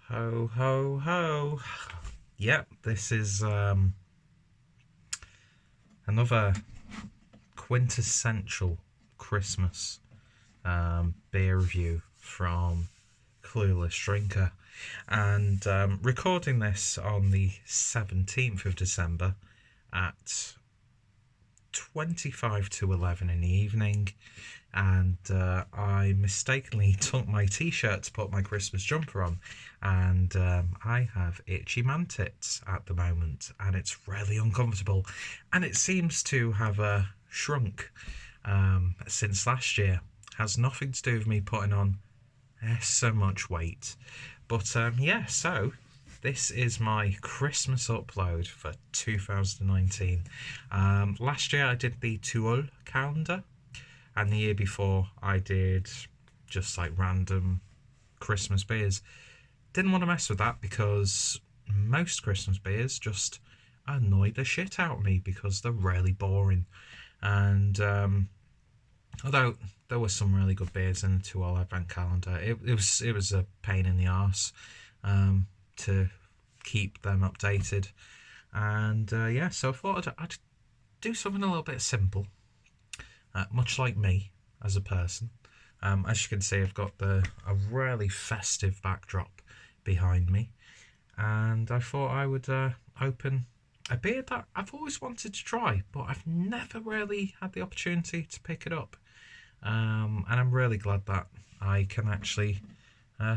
Ho, ho, ho. Yep, this is another quintessential Christmas beer review from Clueless Drinker. And recording this on the 17th of December at 25 to 11 in the evening, and I mistakenly took my t-shirt to put my Christmas jumper on, and I have itchy man tits at the moment, and it's really uncomfortable, and it seems to have shrunk since last year. Has nothing to do with me putting on so much weight, but yeah, so this is my Christmas upload for 2019. Last year I did the Tuol calendar, and the year before I did just like random Christmas beers. Didn't want to mess with that because most Christmas beers just annoy the shit out of me because they're really boring. And although there were some really good beers in the Tuol advent calendar, it was a pain in the arse to keep them updated. And yeah, so I thought I'd do something a little bit simple, much like me as a person. As you can see, I've got a really festive backdrop behind me, and I thought I would open a beer that I've always wanted to try, but I've never really had the opportunity to pick it up. And I'm really glad that I can actually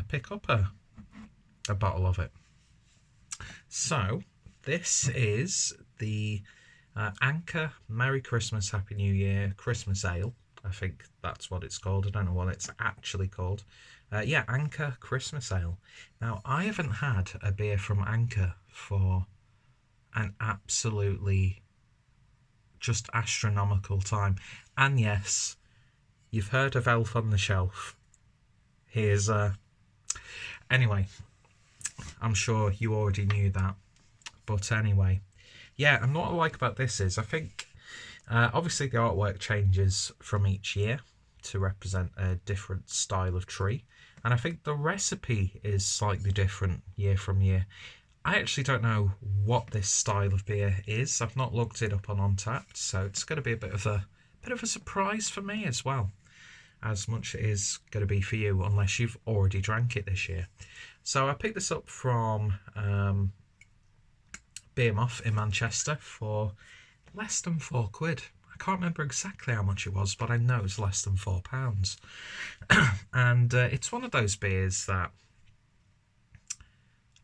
pick up a bottle of it. So this is the Anchor Merry Christmas Happy New Year Christmas Ale. I think that's what it's called. I don't know what it's actually called. Yeah, Anchor Christmas Ale. Now, I haven't had a beer from Anchor for an absolutely just astronomical time. And yes, you've heard of Elf on the Shelf. Here's anyway, I'm sure you already knew that. But anyway, yeah, and what I like about this is I think obviously the artwork changes from each year to represent a different style of tree, and I think the recipe is slightly different year from year. I actually don't know what this style of beer is. I've not looked it up on Untappd, so it's going to be a bit of a surprise for me as well, as much it is going to be for you, unless you've already drank it this year. So I picked this up from Beermoth in Manchester for less than £4. I can't remember exactly how much it was, but I know it's less than £4. And it's one of those beers that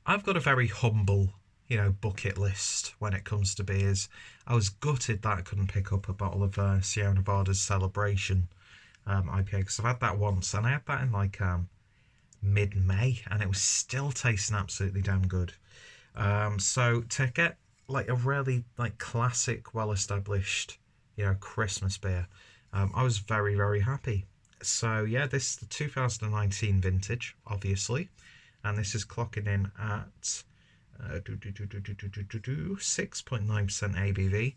I've got a very humble, bucket list when it comes to beers. I was gutted that I couldn't pick up a bottle of Sierra Nevada's Celebration IPA, because I've had that once, and I had that in like mid-May, and it was still tasting absolutely damn good. So to get like a really like classic, well-established, Christmas beer, I was very, very happy. So yeah, this is the 2019 vintage, obviously, and this is clocking in at 6.9% ABV.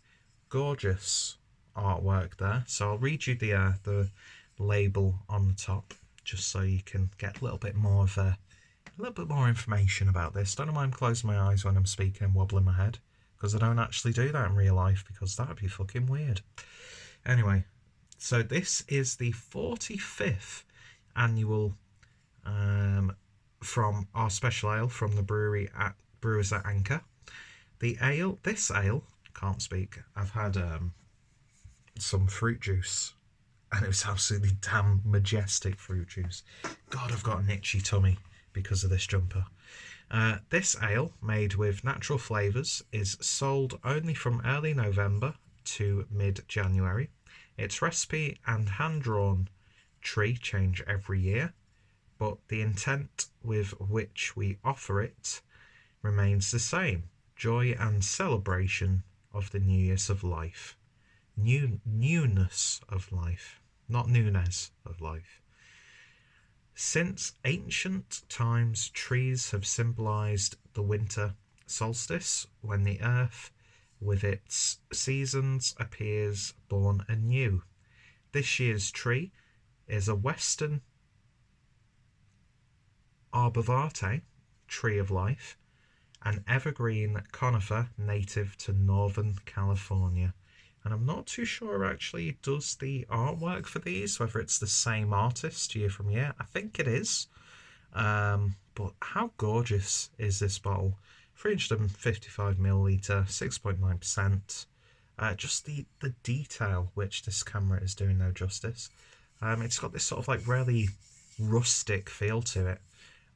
Gorgeous artwork there. So I'll read you the label on the top, just so you can get a little bit more information about this. Don't know why I'm closing my eyes when I'm speaking and wobbling my head, because I don't actually do that in real life, because that would be fucking weird. Anyway, so this is the 45th annual from our special ale from the brewers at Anchor. This ale, can't speak. I've had some fruit juice, and it was absolutely damn majestic fruit juice. God, I've got an itchy tummy because of this jumper. This ale, made with natural flavours, is sold only from early November to mid-January. Its recipe and hand-drawn tree change every year, but the intent with which we offer it remains the same: joy and celebration of the newness of life. Newness of life, not newness of life. Since ancient times, trees have symbolised the winter solstice, when the earth, with its seasons, appears born anew. This year's tree is a western arborvitae Tree of Life, an evergreen conifer native to Northern California. And I'm not too sure actually it does the artwork for these, whether it's the same artist year from year. I think it is. But how gorgeous is this bottle? 355 milliliter, 6.9%. Just the detail which this camera is doing no justice. It's got this sort of like really rustic feel to it,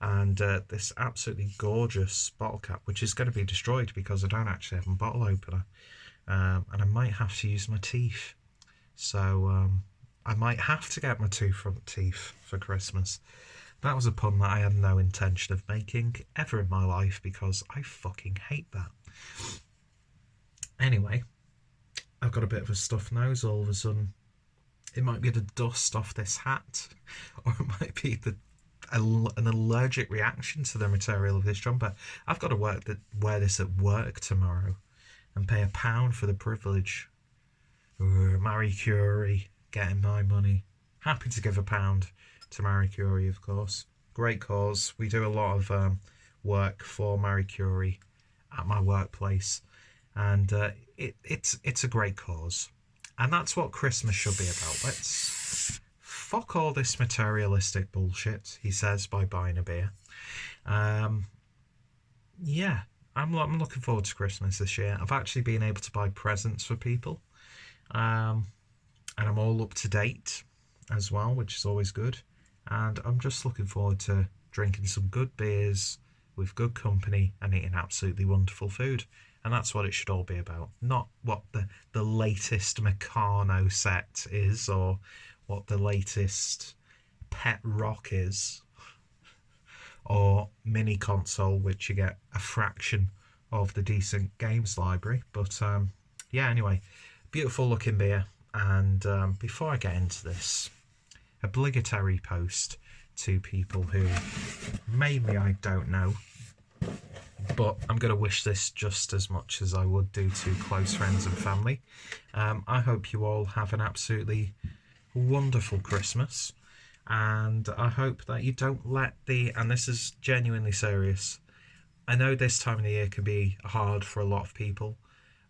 and this absolutely gorgeous bottle cap, which is going to be destroyed because I don't actually have a bottle opener, and I might have to use my teeth. So I might have to get my two front teeth for Christmas. That was a pun that I had no intention of making ever in my life because I fucking hate that. Anyway, I've got a bit of a stuffed nose all of a sudden. It might be the dust off this hat, or it might be an allergic reaction to the material of this jumper. I've got to wear this at work tomorrow and pay £1 for the privilege. Marie Curie, getting my money. Happy to give £1 to Marie Curie, of course. Great cause. We do a lot of work for Marie Curie at my workplace, and it's a great cause. And that's what Christmas should be about. Let's fuck all this materialistic bullshit, he says, by buying a beer. Yeah, I'm looking forward to Christmas this year. I've actually been able to buy presents for people. And I'm all up to date as well, which is always good. And I'm just looking forward to drinking some good beers with good company and eating absolutely wonderful food. And that's what it should all be about. Not what the latest Meccano set is, or what the latest pet rock is, or mini console, which you get a fraction of the decent games library. But yeah, anyway, beautiful looking beer. And before I get into this, obligatory post to people who maybe I don't know, but I'm going to wish this just as much as I would do to close friends and family. I hope you all have an absolutely wonderful Christmas, and I hope that you don't let and this is genuinely serious, I know this time of the year can be hard for a lot of people,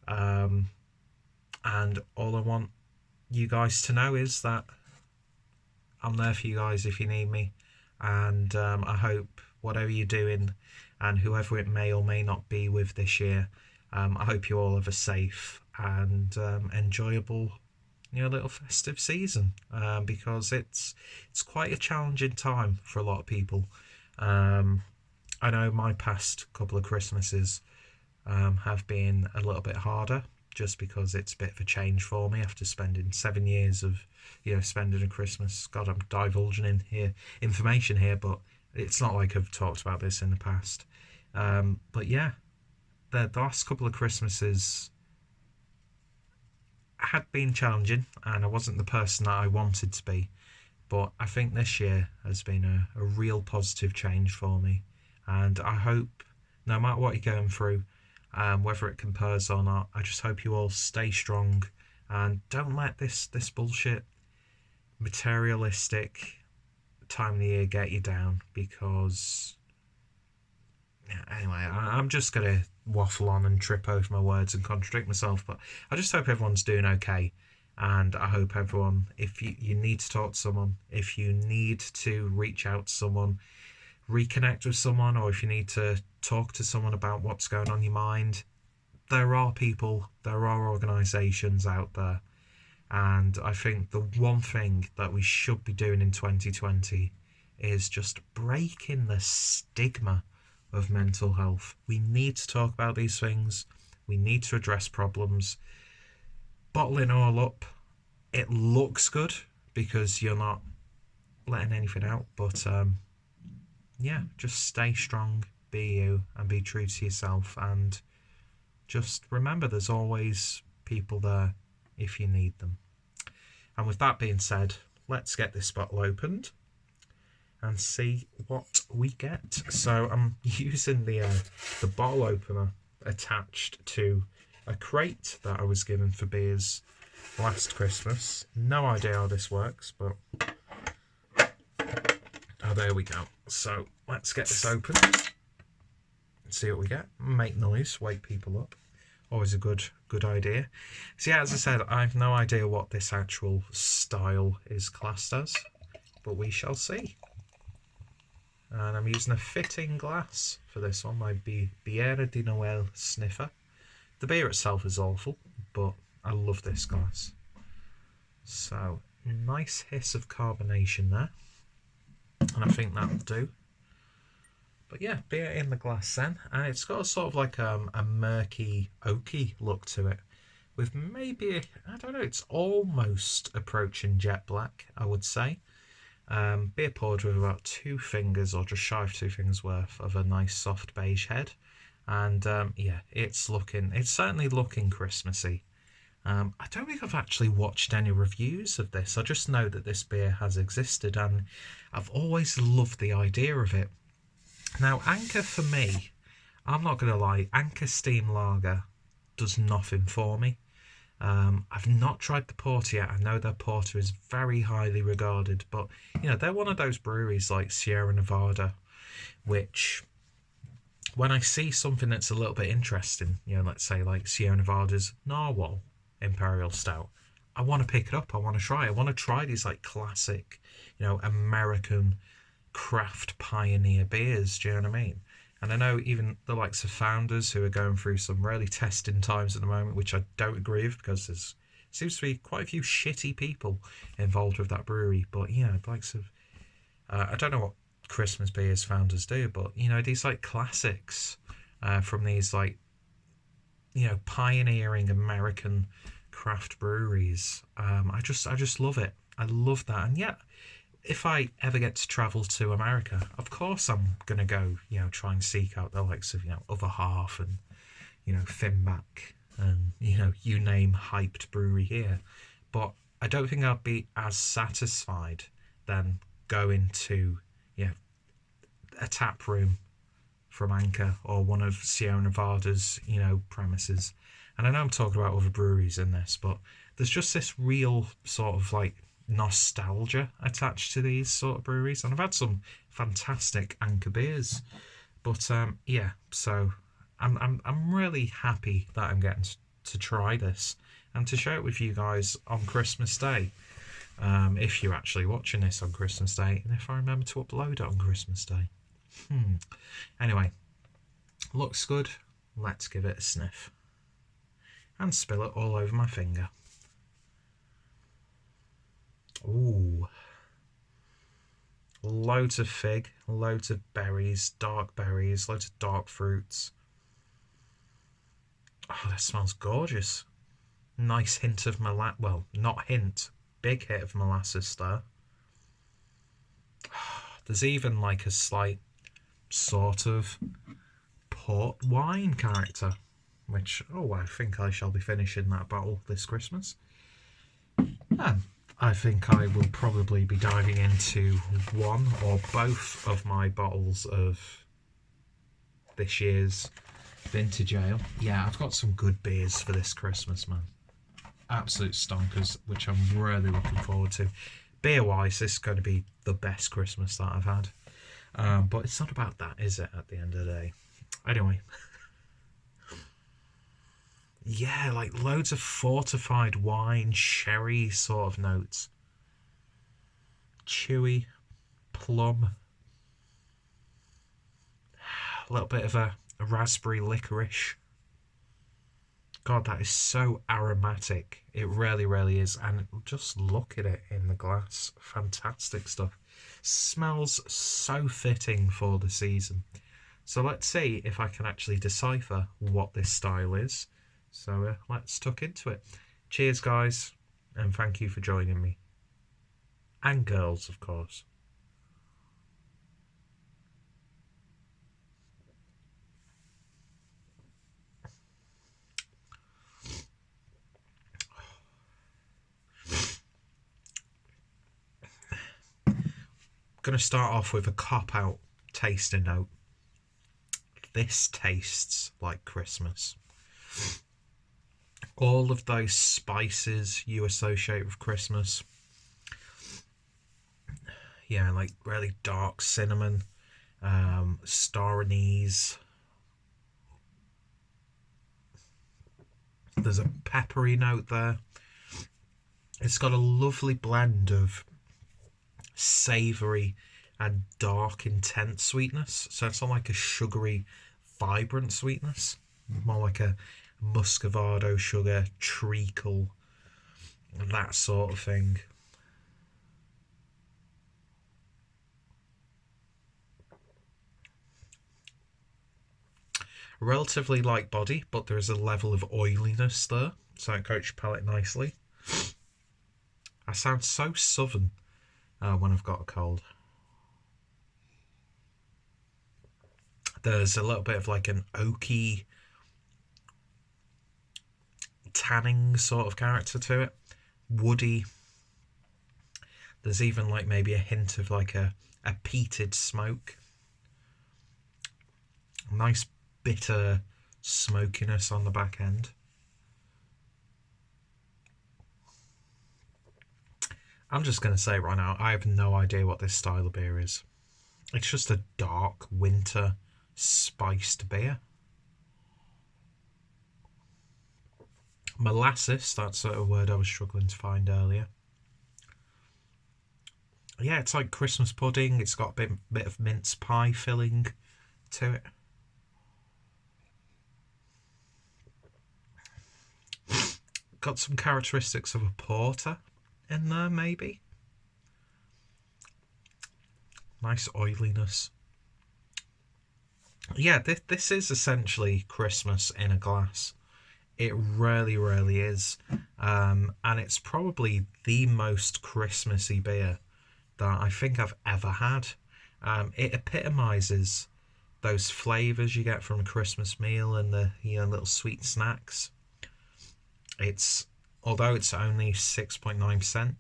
and all I want you guys to know is that I'm there for you guys if you need me, and I hope whatever you're doing and whoever it may or may not be with this year, I hope you all have a safe and enjoyable little festive season, because it's quite a challenging time for a lot of people. I know my past couple of Christmases have been a little bit harder, just because it's a bit of a change for me after spending 7 years of spending a Christmas. God, I'm divulging in here information here, but it's not like I've talked about this in the past. But yeah, the last couple of Christmases had been challenging, and I wasn't the person that I wanted to be. But I think this year has been a real positive change for me. And I hope, no matter what you're going through, whether it compares or not, I just hope you all stay strong and don't let this bullshit materialistic time of the year get you down, because anyway, I'm just going to waffle on and trip over my words and contradict myself, but I just hope everyone's doing okay. And I hope everyone, if you need to talk to someone, if you need to reach out to someone, reconnect with someone, or if you need to talk to someone about what's going on in your mind, there are people, there are organisations out there. And I think the one thing that we should be doing in 2020 is just breaking the stigma of mental health. We need to talk about these things. We need to address problems. Bottling all up, it looks good because you're not letting anything out. But yeah, just stay strong, be you, and be true to yourself. And just remember, there's always people there if you need them. And with that being said, let's get this bottle opened and see what we get. So I'm using the bottle opener attached to a crate that I was given for beers last Christmas. No idea how this works, but oh, there we go. So let's get this open. see what we get. Make noise, wake people up. Always a good idea. So yeah, as I said, I've no idea what this actual style is classed as, but we shall see. And I'm using a fitting glass for this one, my Bière de Noël sniffer. The beer itself is awful, but I love this glass. So, nice hiss of carbonation there. And I think that'll do. But yeah, beer in the glass then. And it's got a sort of like a murky, oaky look to it. With maybe, I don't know, it's almost approaching jet black, I would say. Beer poured with about 2 fingers, or just shy of 2 fingers worth of a nice soft beige head. And yeah, it's certainly looking Christmassy. I don't think I've actually watched any reviews of this. I just know that this beer has existed, and I've always loved the idea of it. Now, Anchor for me, I'm not going to lie, Anchor Steam Lager does nothing for me. I've not tried the porter yet. I know their porter is very highly regarded, but you know, they're one of those breweries like Sierra Nevada, which when I see something that's a little bit interesting, you know, let's say like Sierra Nevada's Narwhal Imperial Stout, I want to pick it up. I want to try. I want to try these like classic, you know, American craft pioneer beers. Do you know what I mean? And I know even the likes of Founders, who are going through some really testing times at the moment, which I don't agree with, because there seems to be quite a few shitty people involved with that brewery. But you know, the likes of I don't know what Christmas beers Founders do, but you know, these like classics from these like, you know, pioneering American craft breweries. I just love it. I love that. And yet, if I ever get to travel to America, of course I'm going to go, you know, try and seek out the likes of, you know, Other Half and, you know, Finback and, you know, you name hyped brewery here. But I don't think I'd be as satisfied than going to, you know, a tap room from Anchor or one of Sierra Nevada's, you know, premises. And I know I'm talking about other breweries in this, but there's just this real sort of like nostalgia attached to these sort of breweries, and I've had some fantastic Anchor beers, but yeah, so I'm really happy that I'm getting to try this and to share it with you guys on Christmas Day, if you're actually watching this on Christmas Day, and if I remember to upload it on Christmas Day. Anyway, looks good. Let's give it a sniff and spill it all over my finger. Ooh, loads of fig, loads of berries, loads of dark fruits. Oh, that smells gorgeous. Nice hint of molasses, well, not hint, big hit of molasses there. There's even like a slight sort of port wine character, which, oh, I think I shall be finishing that bottle this Christmas. And I think I will probably be diving into one or both of my bottles of this year's vintage ale. Yeah, I've got some good beers for this Christmas, man. Absolute stonkers, which I'm really looking forward to. Beer-wise, this is going to be the best Christmas that I've had. But it's not about that, is it, at the end of the day? Anyway. Yeah, like loads of fortified wine, sherry sort of notes. Chewy, plum. A little bit of a raspberry licorice. God, that is so aromatic. It really, really is. And just look at it in the glass. Fantastic stuff. Smells so fitting for the season. So let's see if I can actually decipher what this style is. So let's tuck into it. Cheers, guys, and thank you for joining me. And girls, of course. Going to start off with a cop-out tasting note. This tastes like Christmas. All of those spices you associate with Christmas. Yeah, like really dark cinnamon, star anise, There's a peppery note there. It's got a lovely blend of savoury and dark, intense sweetness. So it's not like a sugary, vibrant sweetness. More like a muscovado sugar, treacle, that sort of thing. Relatively light body, but there is a level of oiliness there, so it coats your palate nicely. I sound so southern when I've got a cold. There's a little bit of like an oaky, tanning sort of character to it. Woody. There's even like maybe a hint of like a peated smoke. Nice bitter smokiness on the back end. I'm just going to say right now, I have no idea what this style of beer is. It's just a dark winter spiced beer. Molasses, that's a word I was struggling to find earlier. Yeah, it's like Christmas pudding. It's got a bit of mince pie filling to it. Got some characteristics of a porter in there, maybe. Nice oiliness. Yeah, this is essentially Christmas in a glass. It really, really is. And it's probably the most Christmassy beer that I think I've ever had. It epitomises those flavours you get from a Christmas meal and the little sweet snacks. Although it's only 6.9%,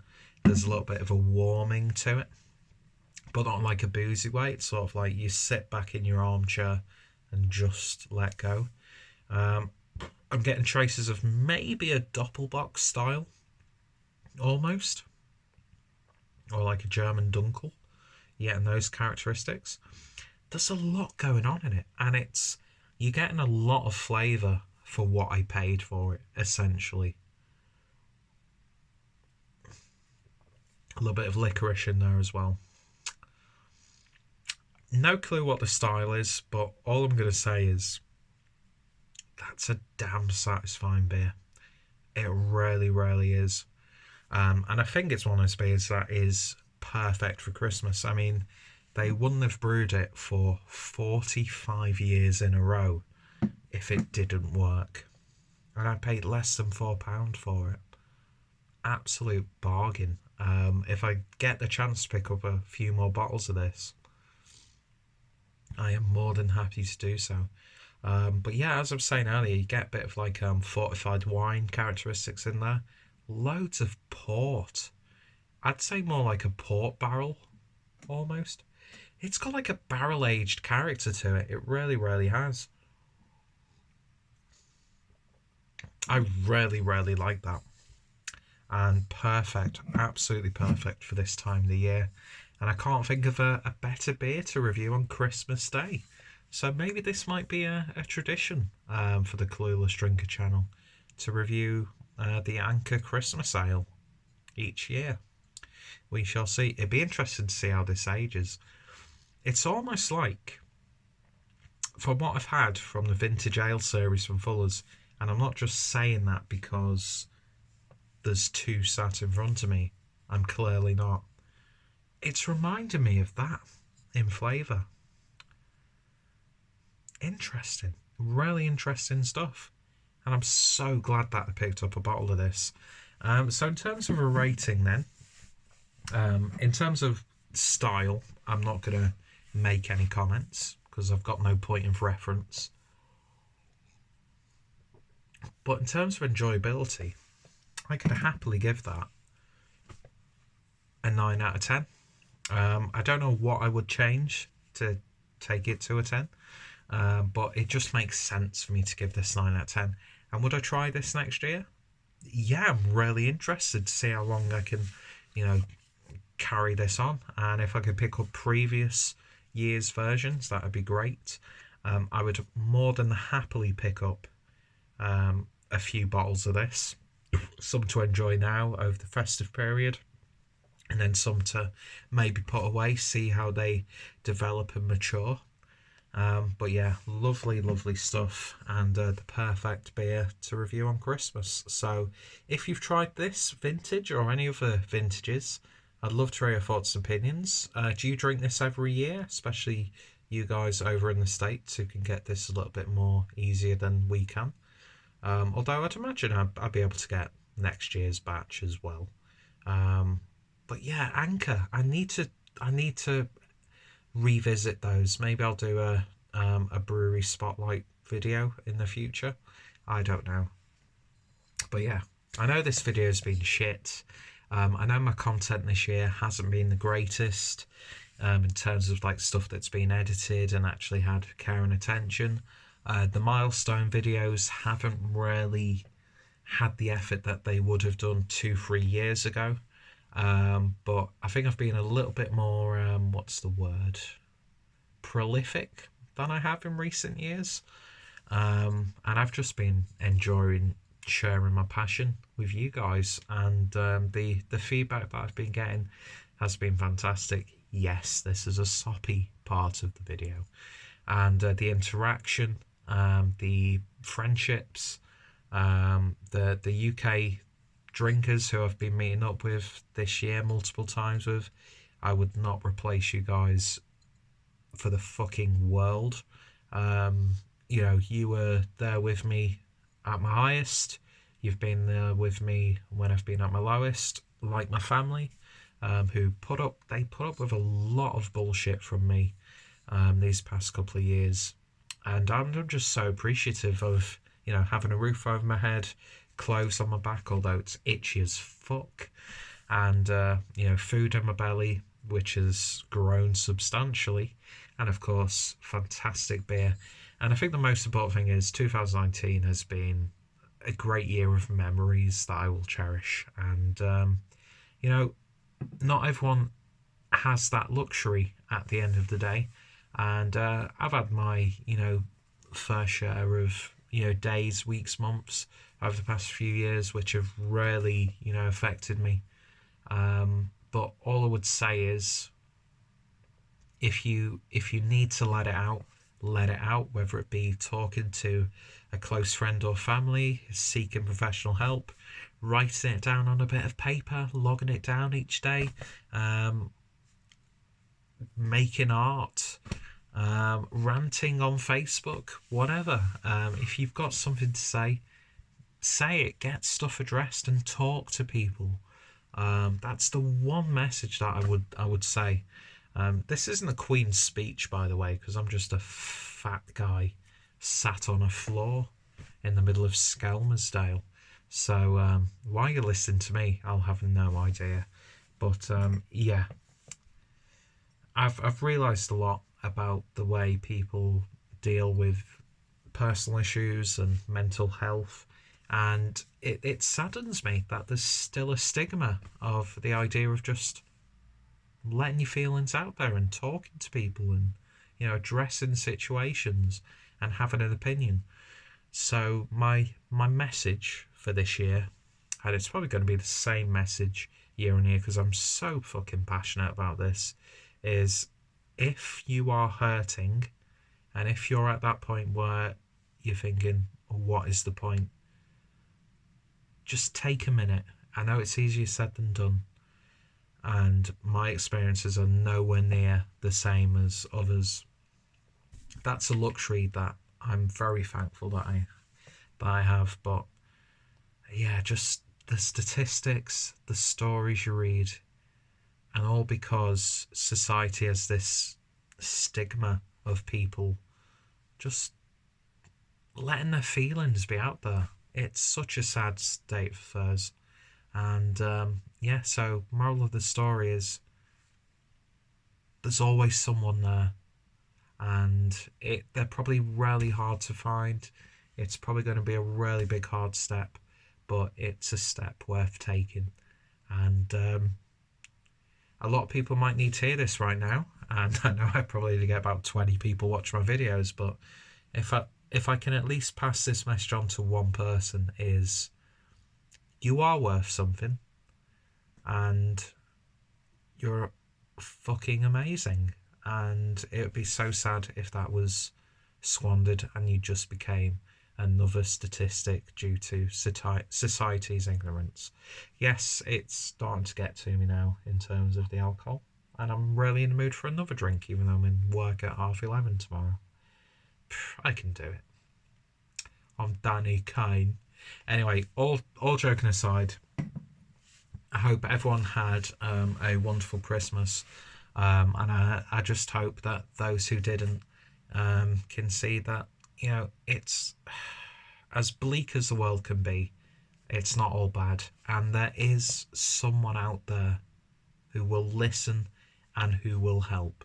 there's a little bit of a warming to it, but not like a boozy way. It's sort of like you sit back in your armchair and just let go. I'm getting traces of maybe a Doppelbock style, almost, or like a German Dunkel. Yeah, and those characteristics. There's a lot going on in it, and you're getting a lot of flavour for what I paid for it, essentially. A little bit of licorice in there as well. No clue what the style is, but all I'm going to say is that's a damn satisfying beer. It really, really is. And I think it's one of those beers that is perfect for Christmas. I mean, they wouldn't have brewed it for 45 years in a row if it didn't work. And I paid less than £4 for it. Absolute bargain. If I get the chance to pick up a few more bottles of this, I am more than happy to do so. But yeah, as I was saying earlier, you get a bit of like fortified wine characteristics in there. Loads of port. I'd say more like a port barrel, almost. It's got like a barrel-aged character to it. It really, really has. I really, really like that. And perfect, absolutely perfect for this time of the year. And I can't think of a better beer to review on Christmas Day. So maybe this might be a tradition for the Clueless Drinker channel to review the Anchor Christmas Ale each year. We shall see. It'd be interesting to see how this ages. It's almost like, from what I've had from the Vintage Ale series from Fuller's, and I'm not just saying that because there's two sat in front of me. I'm clearly not. It's reminding me of that in flavour. Interesting. Really interesting stuff. And I'm so glad that I picked up a bottle of this. So in terms of a rating then, in terms of style, I'm not going to make any comments because I've got no point of reference. But in terms of enjoyability, I could happily give that a 9 out of 10. I don't know what I would change to take it to a 10, but it just makes sense for me to give this 9 out of 10. And would I try this next year? Yeah, I'm really interested to see how long I can, carry this on. And if I could pick up previous year's versions, that would be great. I would more than happily pick up a a few bottles of this, some to enjoy now over the festive period, and then some to maybe put away, see how they develop and mature. But yeah, lovely stuff, and the perfect beer to review on Christmas. So if you've tried this vintage or any other vintages, I'd love to hear your thoughts and opinions. Do you drink this every year, especially you guys over in the States who can get this a little bit more easier than we can? Although I'd imagine I'd be able to get next year's batch as well. But yeah, Anchor. I need to revisit those. Maybe I'll do a brewery spotlight video in the future. I don't know. But yeah, I know this video has been shit. I know my content this year hasn't been the greatest in terms of like stuff that's been edited and actually had care and attention. The milestone videos haven't really had the effort that they would have done 2-3 years ago. But I think I've been a little bit more, what's the word, prolific than I have in recent years. And I've just been enjoying sharing my passion with you guys, and the feedback that I've been getting has been fantastic. Yes, this is a soppy part of the video, and the interaction, the friendships, the UK drinkers who I've been meeting up with this year multiple times with. I would not replace you guys for the fucking world. You were there with me at my highest. You've been there with me when I've been at my lowest, like my family, who put up with a lot of bullshit from me these past couple of years. And I'm just so appreciative of, having a roof over my head, clothes on my back, although it's itchy as fuck, and food in my belly, which has grown substantially, and of course fantastic beer. And I think the most important thing is 2019 has been a great year of memories that I will cherish, and not everyone has that luxury at the end of the day, and I've had my fair share of days, weeks, months over the past few years which have really affected me, but all I would say is if you need to let it out, whether it be talking to a close friend or family, seeking professional help, writing it down on a bit of paper, logging it down each day, making art, ranting on Facebook, whatever. If you've got something to say it, get stuff addressed and talk to people. That's the one message that I would say. This isn't a Queen's speech, by the way, because I'm just a fat guy sat on a floor in the middle of Skelmersdale. So why you're listening to me, I'll have no idea. But yeah, I've realised a lot about the way people deal with personal issues and mental health, and it saddens me that there's still a stigma of the idea of just letting your feelings out there and talking to people and addressing situations and having an opinion. So my message for this year, and it's probably going to be the same message year on year because I'm so fucking passionate about this, is if you are hurting and if you're at that point where you're thinking, what is the point, just take a minute. I know it's easier said than done, and my experiences are nowhere near the same as others. That's a luxury that I'm very thankful that I have. But yeah, just the statistics, the stories you read, and all because society has this stigma of people just letting their feelings be out there. It's such a sad state of affairs. And yeah, so moral of the story is there's always someone there, and they're probably really hard to find. It's probably going to be a really big hard step, but it's a step worth taking. And a lot of people might need to hear this right now, and I know I probably only get about 20 people watch my videos, but if if I can at least pass this message on to one person, is you are worth something, and you're fucking amazing. And it would be so sad if that was squandered and you just became another statistic due to society's ignorance. Yes, it's starting to get to me now in terms of the alcohol, and I'm really in the mood for another drink, even though I'm in work at 11:30 tomorrow. I can do it. I'm Danny Kane. Anyway, all joking aside, I hope everyone had a wonderful Christmas, and I just hope that those who didn't can see that, you know, it's as bleak as the world can be. It's not all bad, and there is someone out there who will listen and who will help.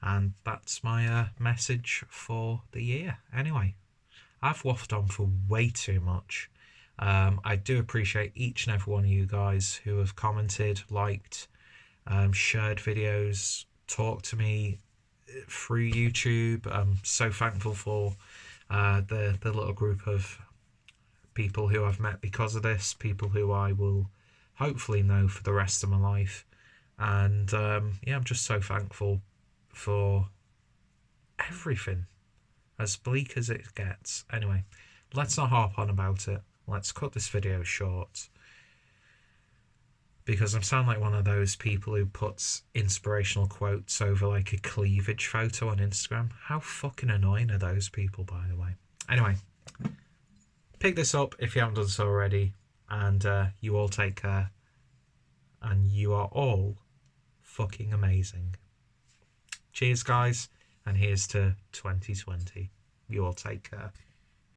And that's my message for the year. Anyway, I've waffled on for way too much. I do appreciate each and every one of you guys who have commented, liked, shared videos, talked to me through YouTube. I'm so thankful for the little group of people who I've met because of this, people who I will hopefully know for the rest of my life. And yeah, I'm just so thankful for everything, as bleak as it gets. Anyway, let's not harp on about it. Let's cut this video short, because I sound like one of those people who puts inspirational quotes over like a cleavage photo on Instagram. How fucking annoying are those people, by the way? Anyway, pick this up if you haven't done so already, and you all take care, and you are all fucking amazing. Cheers, guys, and here's to 2020. You all take care.